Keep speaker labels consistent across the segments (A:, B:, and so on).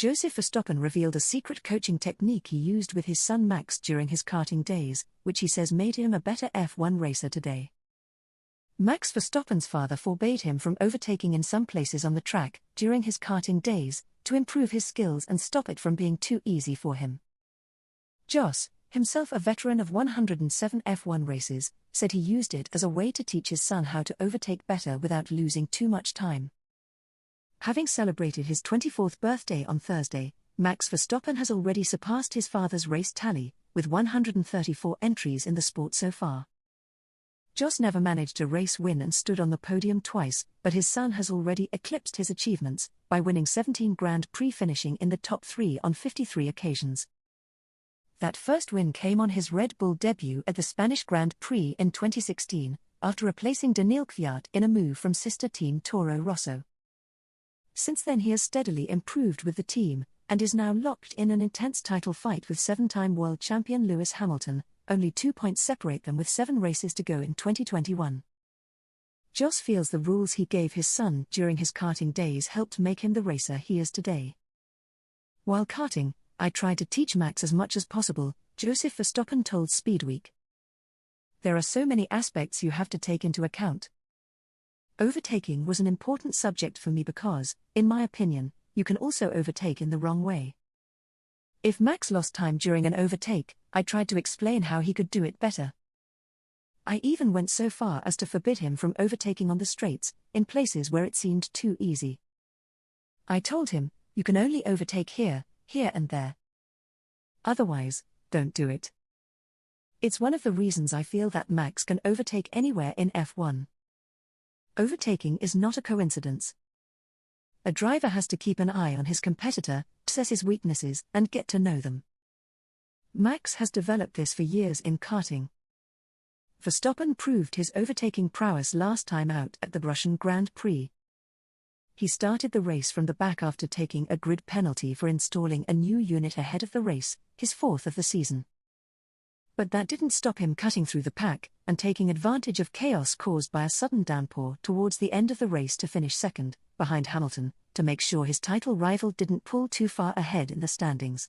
A: Joseph Verstappen revealed a secret coaching technique he used with his son Max during his karting days, which he says made him a better F1 racer today. Max Verstappen's father forbade him from overtaking in some places on the track during his karting days, to improve his skills and stop it from being too easy for him. Jos, himself a veteran of 107 F1 races, said he used it as a way to teach his son how to overtake better without losing too much time. Having celebrated his 24th birthday on Thursday, Max Verstappen has already surpassed his father's race tally, with 134 entries in the sport so far. Jos never managed a race win and stood on the podium twice, but his son has already eclipsed his achievements, by winning 17 Grand Prix, finishing in the top 3 on 53 occasions. That first win came on his Red Bull debut at the Spanish Grand Prix in 2016, after replacing Daniil Kvyat in a move from sister team Toro Rosso. Since then he has steadily improved with the team, and is now locked in an intense title fight with 7-time world champion Lewis Hamilton. Only 2 points separate them with 7 races to go in 2021. Jos feels the rules he gave his son during his karting days helped make him the racer he is today. While karting, I tried to teach Max as much as possible, Joseph Verstappen told Speedweek. There are so many aspects you have to take into account. Overtaking was an important subject for me because, in my opinion, you can also overtake in the wrong way. If Max lost time during an overtake, I tried to explain how he could do it better. I even went so far as to forbid him from overtaking on the straights, in places where it seemed too easy. I told him, you can only overtake here, here and there. Otherwise, don't do it. It's one of the reasons I feel that Max can overtake anywhere in F1. Overtaking is not a coincidence. A driver has to keep an eye on his competitor, assess his weaknesses, and get to know them. Max has developed this for years in karting. Verstappen proved his overtaking prowess last time out at the Russian Grand Prix. He started the race from the back after taking a grid penalty for installing a new unit ahead of the race, his 4th of the season. But that didn't stop him cutting through the pack and taking advantage of chaos caused by a sudden downpour towards the end of the race to finish second, behind Hamilton, to make sure his title rival didn't pull too far ahead in the standings.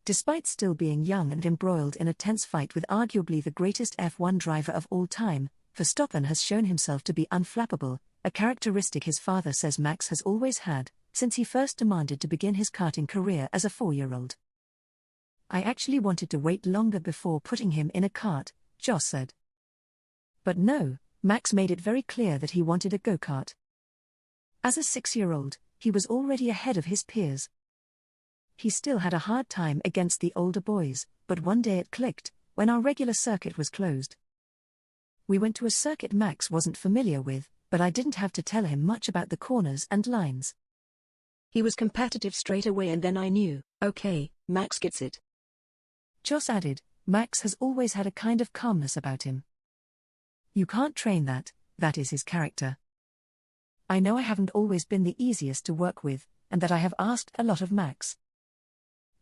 A: Despite still being young and embroiled in a tense fight with arguably the greatest F1 driver of all time, Verstappen has shown himself to be unflappable, a characteristic his father says Max has always had, since he first demanded to begin his karting career as a 4-year-old. I actually wanted to wait longer before putting him in a kart, Jos said. But no, Max made it very clear that he wanted a go-kart. As a 6-year-old, he was already ahead of his peers. He still had a hard time against the older boys, but one day it clicked, when our regular circuit was closed. We went to a circuit Max wasn't familiar with, but I didn't have to tell him much about the corners and lines. He was competitive straight away, and then I knew, okay, Max gets it. Jos added, Max has always had a kind of calmness about him. You can't train that, that is his character. I know I haven't always been the easiest to work with, and that I have asked a lot of Max.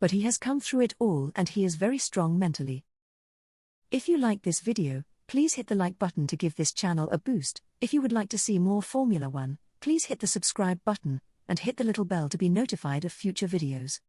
A: But he has come through it all and he is very strong mentally. If you like this video, please hit the like button to give this channel a boost. If you would like to see more Formula 1, please hit the subscribe button, and hit the little bell to be notified of future videos.